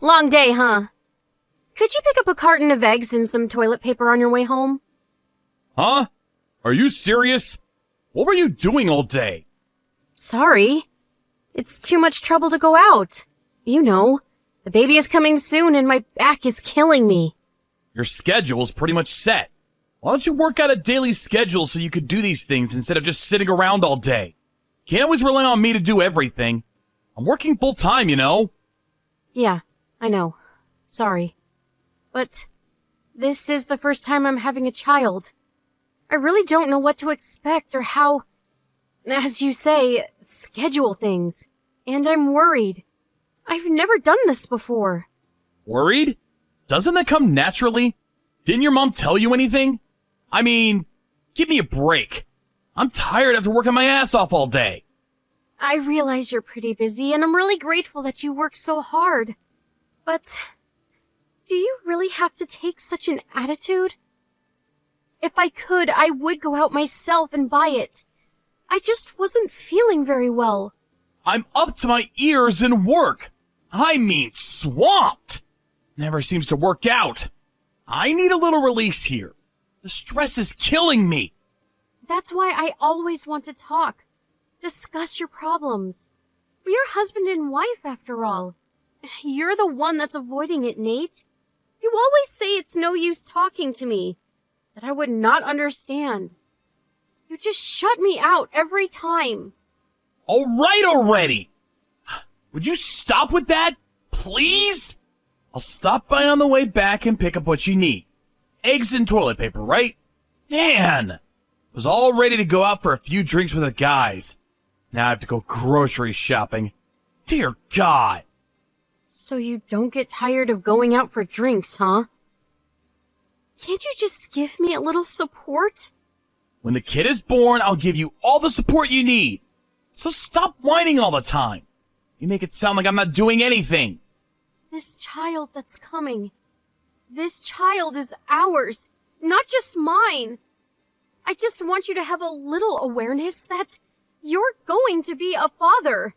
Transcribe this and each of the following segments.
Long day, huh? Could you pick up a carton of eggs and some toilet paper on your way home? Huh? Are you serious? What were you doing all day? Sorry. It's too much trouble to go out. You know, the baby is coming soon and my back is killing me. Your schedule's pretty much set. Why don't you work out a daily schedule so you could do these things instead of just sitting around all day? Can't always rely on me to do everything. I'm working full time, you know? Yeah, I know. Sorry. But this is the first time I'm having a child. I really don't know what to expect or how, as you say, schedule things. And I'm worried. I've never done this before. Worried? Doesn't that come naturally? Didn't your mom tell you anything? I mean, give me a break. I'm tired after working my ass off all day. I realize you're pretty busy, and I'm really grateful that you work so hard. But do you really have to take such an attitude? If I could, I would go out myself and buy it. I just wasn't feeling very well. I'm up to my ears in work. I mean, swamped. Never seems to work out. I need a little release here. The stress is killing me. That's why I always want to talk. Discuss your problems. We're husband and wife, after all. You're the one that's avoiding it, Nate. You always say it's no use talking to me, that I would not understand. You just shut me out every time. All right already. Would you stop with that, please? I'll stop by on the way back and pick up what you need. Eggs and toilet paper, right? Man, was all ready to go out for a few drinks with the guys. Now I have to go grocery shopping. Dear God. So you don't get tired of going out for drinks, huh? Can't you just give me a little support? When the kid is born, I'll give you all the support you need. So stop whining all the time. You make it sound like I'm not doing anything. This child that's coming. This child is ours, not just mine. I just want you to have a little awareness that you're going to be a father.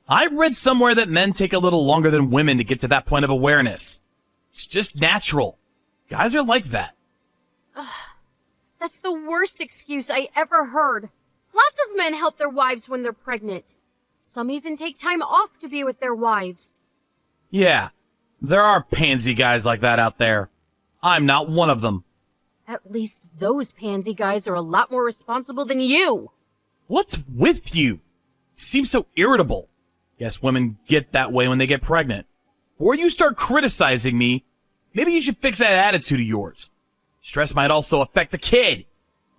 I read somewhere that men take a little longer than women to get to that point of awareness. It's just natural. Guys are like that. That's the worst excuse I ever heard. Lots of men help their wives when they're pregnant. Some even take time off to be with their wives. Yeah, there are pansy guys like that out there. I'm not one of them. At least those pansy guys are a lot more responsible than you. What's with you? You seem so irritable. Guess women get that way when they get pregnant. Before you start criticizing me, maybe you should fix that attitude of yours. Stress might also affect the kid.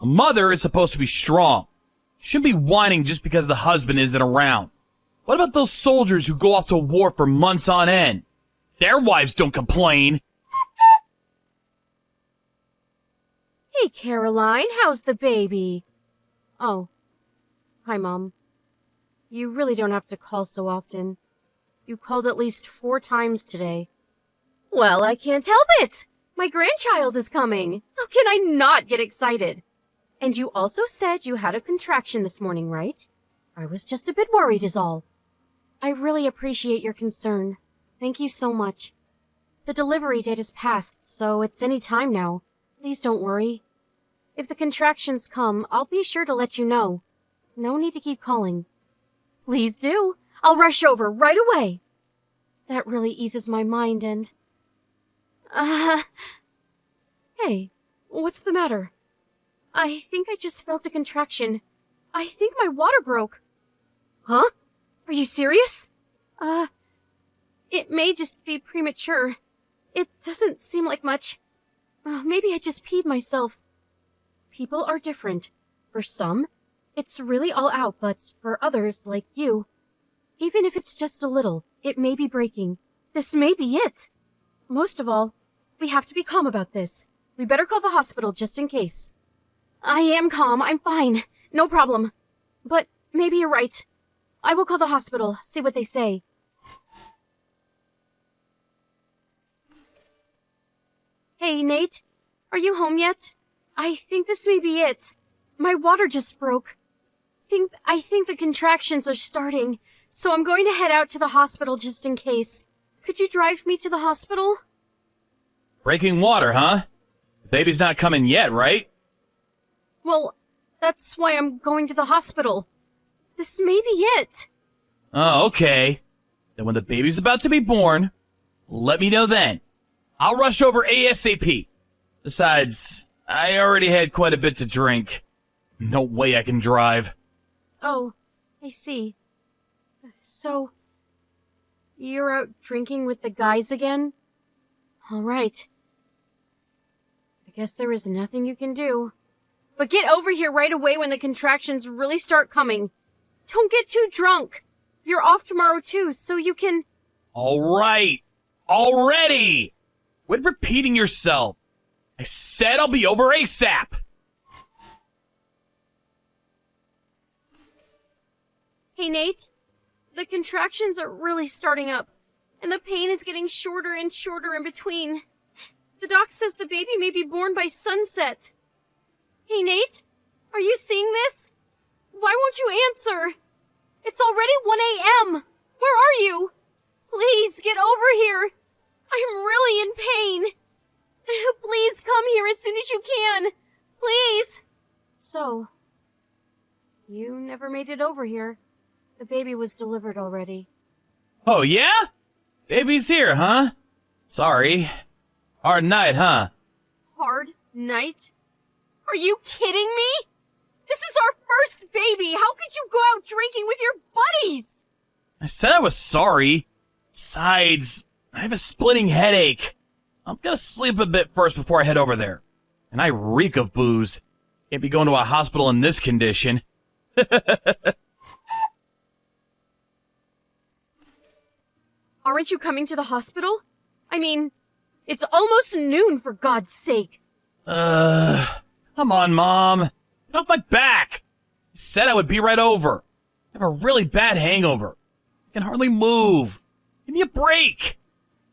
A mother is supposed to be strong. Shouldn't be whining just because the husband isn't around. What about those soldiers who go off to war for months on end? Their wives don't complain. Hey, Caroline, how's the baby? Oh. Hi, Mom. You really don't have to call so often. You called at least 4 times today. Well, I can't help it. My grandchild is coming. How can I not get excited? And you also said you had a contraction this morning, right? I was just a bit worried is all. I really appreciate your concern. Thank you so much. The delivery date has passed, so it's any time now. Please don't worry. If the contractions come, I'll be sure to let you know. No need to keep calling. Please do. I'll rush over right away. That really eases my mind and... Hey, what's the matter? I think I just felt a contraction. I think my water broke. Huh? Are you serious? It may just be premature. It doesn't seem like much. Maybe I just peed myself. People are different. For some, it's really all out, but for others, like you, even if it's just a little, it may be breaking. This may be it. Most of all, we have to be calm about this. We better call the hospital just in case. I am calm. I'm fine. No problem. But maybe you're right. I will call the hospital, see what they say. Hey, Nate. Are you home yet? I think this may be it. My water just broke. I think the contractions are starting, so I'm going to head out to the hospital just in case. Could you drive me to the hospital? Breaking water, huh? The baby's not coming yet, right? Well, that's why I'm going to the hospital. This may be it. Oh, okay. Then when the baby's about to be born, let me know then. I'll rush over ASAP. Besides, I already had quite a bit to drink. No way I can drive. Oh, I see. So, you're out drinking with the guys again? All right. I guess there is nothing you can do. But get over here right away when the contractions really start coming. Don't get too drunk. You're off tomorrow too, so you can... All right. Already! Quit repeating yourself. I said I'll be over ASAP. Hey, Nate. The contractions are really starting up, and the pain is getting shorter and shorter in between. The doc says the baby may be born by sunset. Hey, Nate, are you seeing this? Why won't you answer? It's already 1 a.m. Where are you? Please, get over here. I'm really in pain. Please come here as soon as you can. Please. So, you never made it over here. The baby was delivered already. Oh, yeah? Baby's here, huh? Sorry. Hard night, huh? Hard night? Are you kidding me? This is our first baby. How could you go out drinking with your buddies? I said I was sorry. Besides, I have a splitting headache. I'm gonna sleep a bit first before I head over there. And I reek of booze. Can't be going to a hospital in this condition. Aren't you coming to the hospital? I mean, it's almost noon, for God's sake. Come on, Mom. Get off my back. I said I would be right over. I have a really bad hangover. I can hardly move. Give me a break.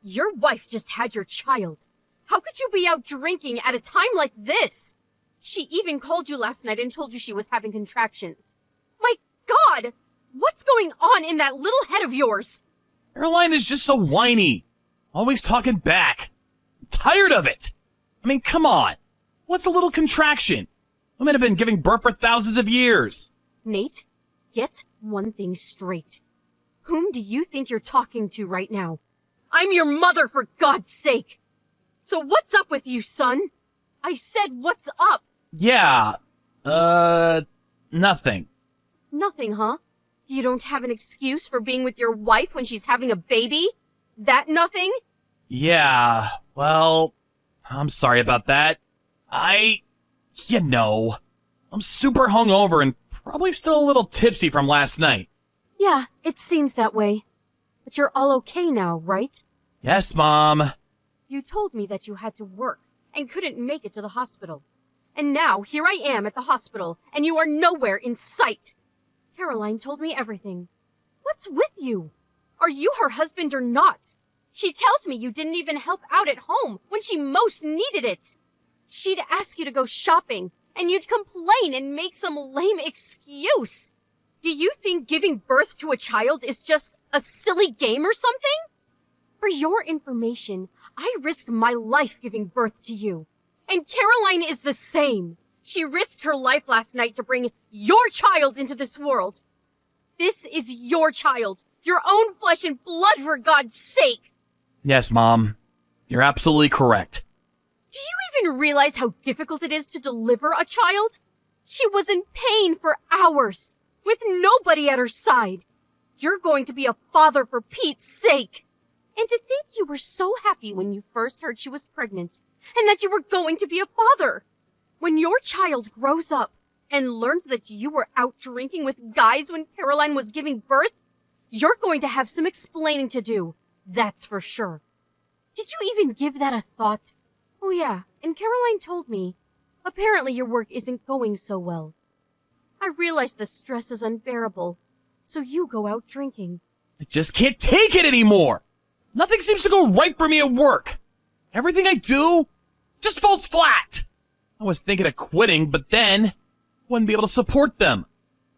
Your wife just had your child. How could you be out drinking at a time like this? She even called you last night and told you she was having contractions. My God! What's going on in that little head of yours? Caroline is just so whiny. Always talking back. I'm tired of it. I mean, come on. What's a little contraction? Women have been giving birth for thousands of years. Nate, get one thing straight. Whom do you think you're talking to right now? I'm your mother, for God's sake. So what's up with you, son? I said what's up? Yeah, nothing. Nothing, huh? You don't have an excuse for being with your wife when she's having a baby? That nothing? Yeah, well, I'm sorry about that. I'm super hungover and probably still a little tipsy from last night. Yeah, it seems that way. But you're all okay now, right? Yes, Mom. You told me that you had to work and couldn't make it to the hospital. And now here I am at the hospital, and you are nowhere in sight. Caroline told me everything. What's with you? Are you her husband or not? She tells me you didn't even help out at home when she most needed it. She'd ask you to go shopping, and you'd complain and make some lame excuse. Do you think giving birth to a child is just a silly game or something? For your information, I risked my life giving birth to you. And Caroline is the same. She risked her life last night to bring your child into this world. This is your child, your own flesh and blood, for God's sake. Yes, Mom. You're absolutely correct. Do you even realize how difficult it is to deliver a child? She was in pain for hours, with nobody at her side. You're going to be a father for Pete's sake. And to think you were so happy when you first heard she was pregnant, and that you were going to be a father. When your child grows up and learns that you were out drinking with guys when Caroline was giving birth, you're going to have some explaining to do. That's for sure. Did you even give that a thought? Oh yeah, and Caroline told me, apparently your work isn't going so well. I realize the stress is unbearable, so you go out drinking. I just can't take it anymore. Nothing seems to go right for me at work. Everything I do just falls flat. I was thinking of quitting, but then I wouldn't be able to support them.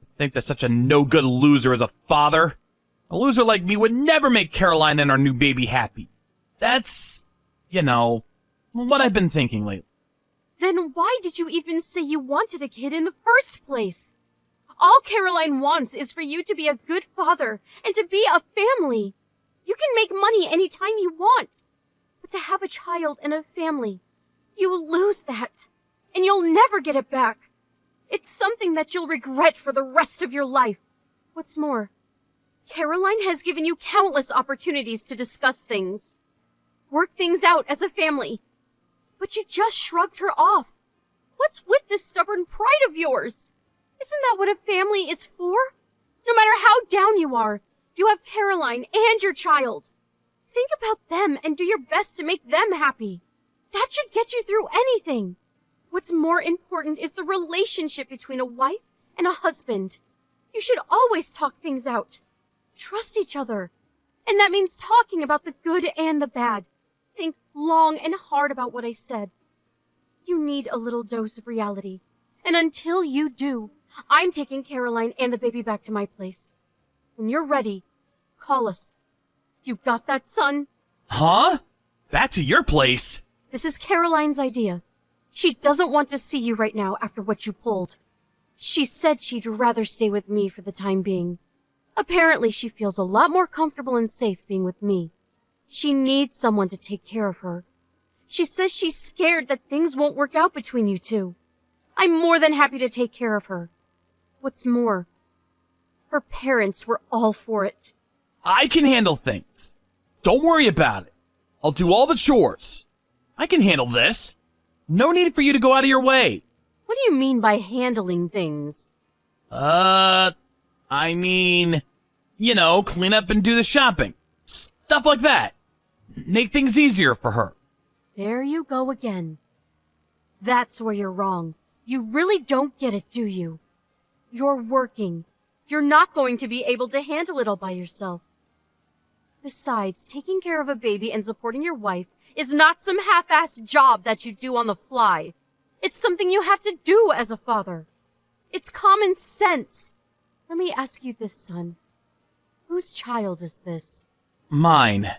I think that's such a no-good loser as a father. A loser like me would never make Caroline and our new baby happy. That's, what I've been thinking lately. Then why did you even say you wanted a kid in the first place? All Caroline wants is for you to be a good father and to be a family. You can make money anytime you want. But to have a child and a family, you lose that. And you'll never get it back. It's something that you'll regret for the rest of your life. What's more, Caroline has given you countless opportunities to discuss things. Work things out as a family. But you just shrugged her off. What's with this stubborn pride of yours? Isn't that what a family is for? No matter how down you are, you have Caroline and your child. Think about them and do your best to make them happy. That should get you through anything. What's more important is the relationship between a wife and a husband. You should always talk things out. Trust each other. And that means talking about the good and the bad. Think long and hard about what I said. You need a little dose of reality. And until you do, I'm taking Caroline and the baby back to my place. When you're ready, call us. You got that, son? Huh? Back to your place? This is Caroline's idea. She doesn't want to see you right now after what you pulled. She said she'd rather stay with me for the time being. Apparently, she feels a lot more comfortable and safe being with me. She needs someone to take care of her. She says she's scared that things won't work out between you two. I'm more than happy to take care of her. What's more, her parents were all for it. I can handle things. Don't worry about it. I'll do all the chores. I can handle this. No need for you to go out of your way. What do you mean by handling things? Clean up and do the shopping. Stuff like that. Make things easier for her. There you go again. That's where you're wrong. You really don't get it, do you? You're working. You're not going to be able to handle it all by yourself. Besides, taking care of a baby and supporting your wife is not some half-assed job that you do on the fly. It's something you have to do as a father. It's common sense. Let me ask you this, son. Whose child is this? Mine.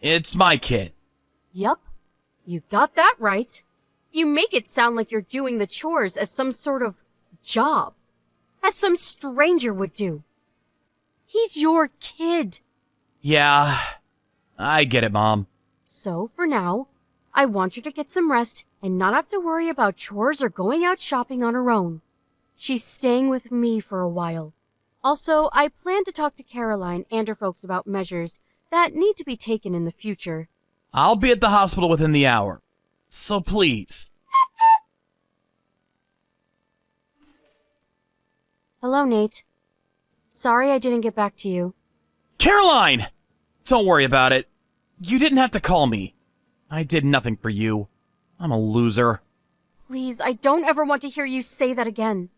It's my kid. Yup. You got that right. You make it sound like you're doing the chores as some sort of job. As some stranger would do. He's your kid. Yeah, I get it, Mom. So, for now, I want her to get some rest and not have to worry about chores or going out shopping on her own. She's staying with me for a while. Also, I plan to talk to Caroline and her folks about measures that need to be taken in the future. I'll be at the hospital within the hour. So please. Hello, Nate. Sorry I didn't get back to you. Caroline! Don't worry about it. You didn't have to call me. I did nothing for you. I'm a loser. Please, I don't ever want to hear you say that again.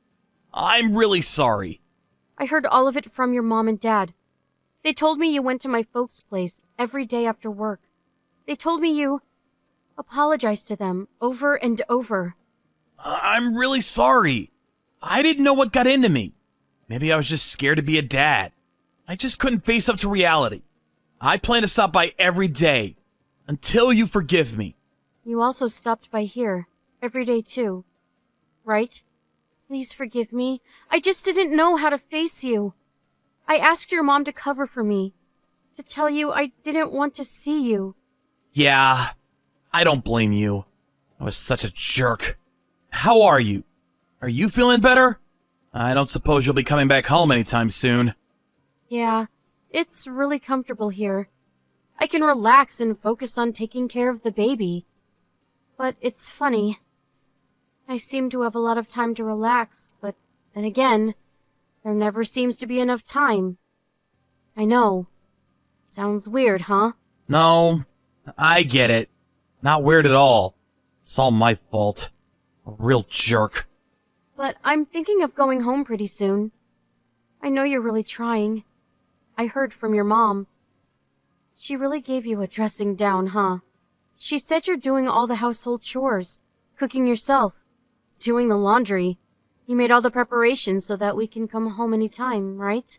I'm really sorry. I heard all of it from your mom and dad. They told me you went to my folks' place every day after work. They told me you apologized to them over and over. I'm really sorry. I didn't know what got into me. Maybe I was just scared to be a dad. I just couldn't face up to reality. I plan to stop by every day until you forgive me. You also stopped by here every day too, right? Please forgive me. I just didn't know how to face you. I asked your mom to cover for me, to tell you I didn't want to see you. Yeah, I don't blame you. I was such a jerk. How are you? Are you feeling better? I don't suppose you'll be coming back home anytime soon. Yeah, it's really comfortable here. I can relax and focus on taking care of the baby. But it's funny. I seem to have a lot of time to relax, but then again, there never seems to be enough time. I know. Sounds weird, huh? No, I get it. Not weird at all. It's all my fault. A real jerk. But I'm thinking of going home pretty soon. I know you're really trying. I heard from your mom. She really gave you a dressing down, huh? She said you're doing all the household chores, cooking yourself, doing the laundry. You made all the preparations so that we can come home anytime, right?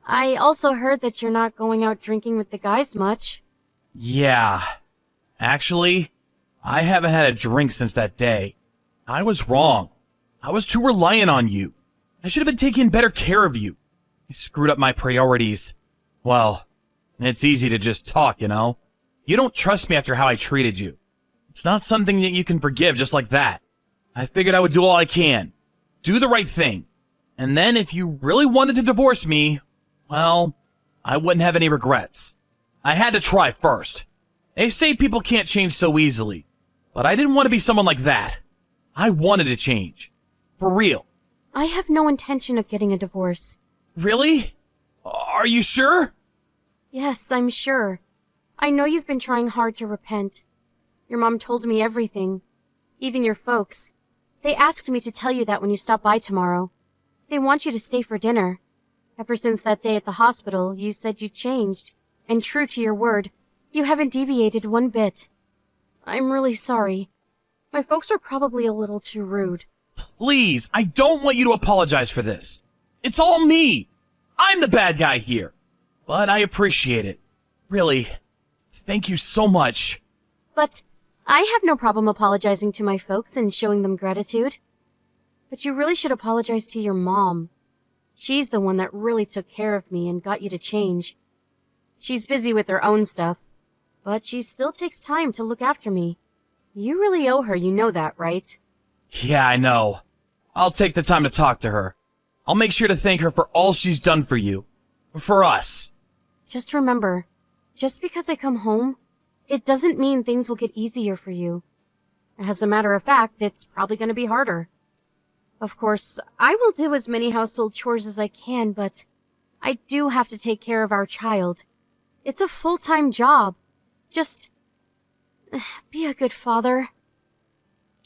I also heard that you're not going out drinking with the guys much. Yeah. Actually, I haven't had a drink since that day. I was wrong. I was too reliant on you. I should have been taking better care of you. I screwed up my priorities. Well, it's easy to just talk, you know? You don't trust me after how I treated you. It's not something that you can forgive just like that. I figured I would do all I can. Do the right thing. And then if you really wanted to divorce me, well, I wouldn't have any regrets. I had to try first. They say people can't change so easily. But I didn't want to be someone like that. I wanted to change. For real. I have no intention of getting a divorce. Really? Are you sure? Yes, I'm sure. I know you've been trying hard to repent. Your mom told me everything. Even your folks. They asked me to tell you that when you stop by tomorrow. They want you to stay for dinner. Ever since that day at the hospital, you said you changed. And true to your word, you haven't deviated one bit. I'm really sorry. My folks were probably a little too rude. Please, I don't want you to apologize for this. It's all me. I'm the bad guy here. But I appreciate it. Really, thank you so much. But I have no problem apologizing to my folks and showing them gratitude. But you really should apologize to your mom. She's the one that really took care of me and got you to change. She's busy with her own stuff, but she still takes time to look after me. You really owe her, you know that, right? Yeah, I know. I'll take the time to talk to her. I'll make sure to thank her for all she's done for you. For us. Just remember, just because I come home, it doesn't mean things will get easier for you. As a matter of fact, it's probably going to be harder. Of course, I will do as many household chores as I can, but I do have to take care of our child. It's a full-time job. Just be a good father.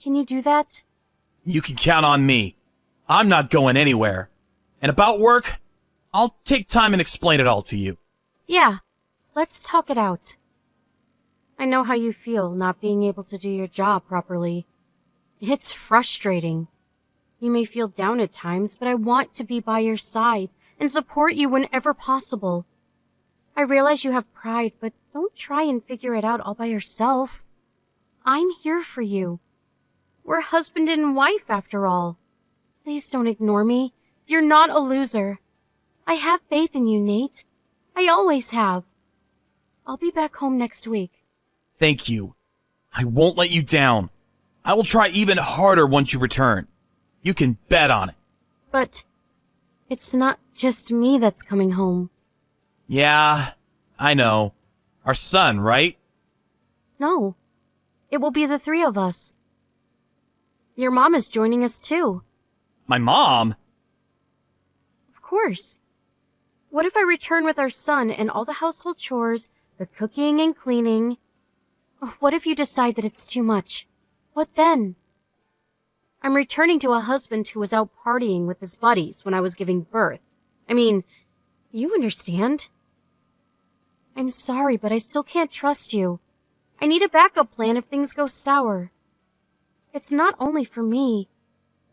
Can you do that? You can count on me. I'm not going anywhere. And about work, I'll take time and explain it all to you. Yeah, let's talk it out. I know how you feel not being able to do your job properly. It's frustrating. You may feel down at times, but I want to be by your side and support you whenever possible. I realize you have pride, but don't try and figure it out all by yourself. I'm here for you. We're husband and wife, after all. Please don't ignore me. You're not a loser. I have faith in you, Nate. I always have. I'll be back home next week. Thank you. I won't let you down. I will try even harder once you return. You can bet on it. But it's not just me that's coming home. Yeah, I know. Our son, right? No, it will be the three of us. Your mom is joining us too. My mom? Of course. What if I return with our son and all the household chores, the cooking and cleaning? What if you decide that it's too much? What then? I'm returning to a husband who was out partying with his buddies when I was giving birth. I mean, you understand. I'm sorry, but I still can't trust you. I need a backup plan if things go sour. It's not only for me.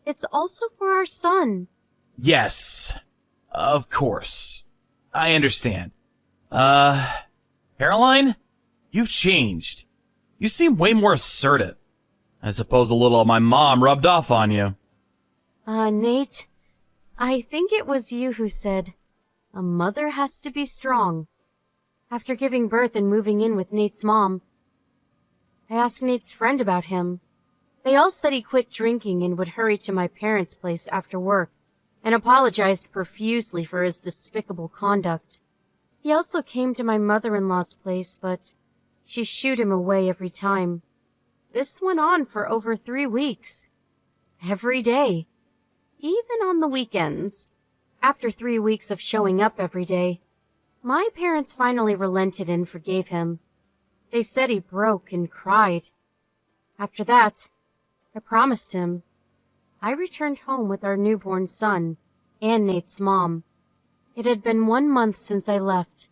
It's also for our son. Yes, of course. I understand. Caroline? You've changed. You seem way more assertive. I suppose a little of my mom rubbed off on you. Nate, I think it was you who said, a mother has to be strong. After giving birth and moving in with Nate's mom, I asked Nate's friend about him. They all said he quit drinking and would hurry to my parents' place after work, and apologized profusely for his despicable conduct. He also came to my mother-in-law's place, but she shooed him away every time. This went on for over 3 weeks. Every day. Even on the weekends. After 3 weeks of showing up every day, my parents finally relented and forgave him. They said he broke and cried. After that, I promised him. I returned home with our newborn son and Nate's mom. It had been 1 month since I left,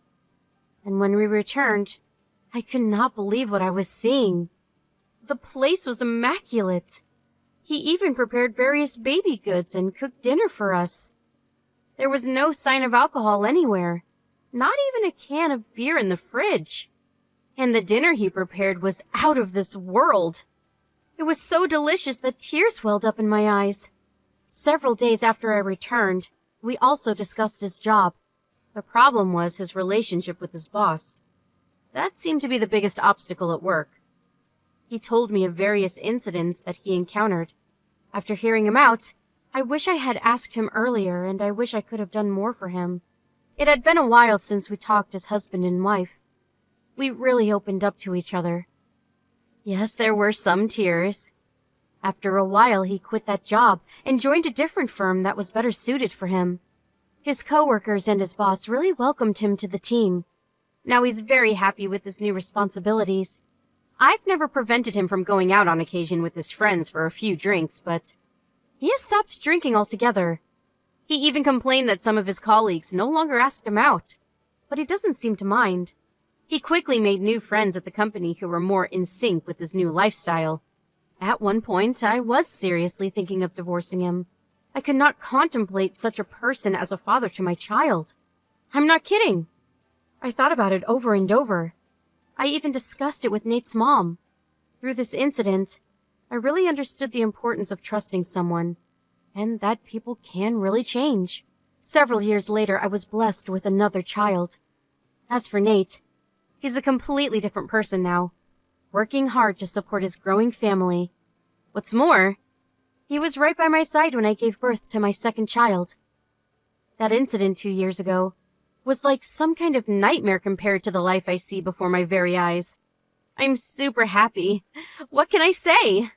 and when we returned, I could not believe what I was seeing. The place was immaculate. He even prepared various baby goods and cooked dinner for us. There was no sign of alcohol anywhere, not even a can of beer in the fridge. And the dinner he prepared was out of this world. It was so delicious that tears welled up in my eyes. Several days after I returned, we also discussed his job. The problem was his relationship with his boss. That seemed to be the biggest obstacle at work. He told me of various incidents that he encountered. After hearing him out, I wish I had asked him earlier, and I wish I could have done more for him. It had been a while since we talked as husband and wife. We really opened up to each other. Yes, there were some tears. After a while, he quit that job and joined a different firm that was better suited for him. His coworkers and his boss really welcomed him to the team. Now he's very happy with his new responsibilities. I've never prevented him from going out on occasion with his friends for a few drinks, but he has stopped drinking altogether. He even complained that some of his colleagues no longer asked him out, but he doesn't seem to mind. He quickly made new friends at the company who were more in sync with his new lifestyle. At one point, I was seriously thinking of divorcing him. I could not contemplate such a person as a father to my child. I'm not kidding. I thought about it over and over. I even discussed it with Nate's mom. Through this incident, I really understood the importance of trusting someone, and that people can really change. Several years later, I was blessed with another child. As for Nate, he's a completely different person now, working hard to support his growing family. What's more, he was right by my side when I gave birth to my second child. That incident 2 years ago was like some kind of nightmare compared to the life I see before my very eyes. I'm super happy. What can I say?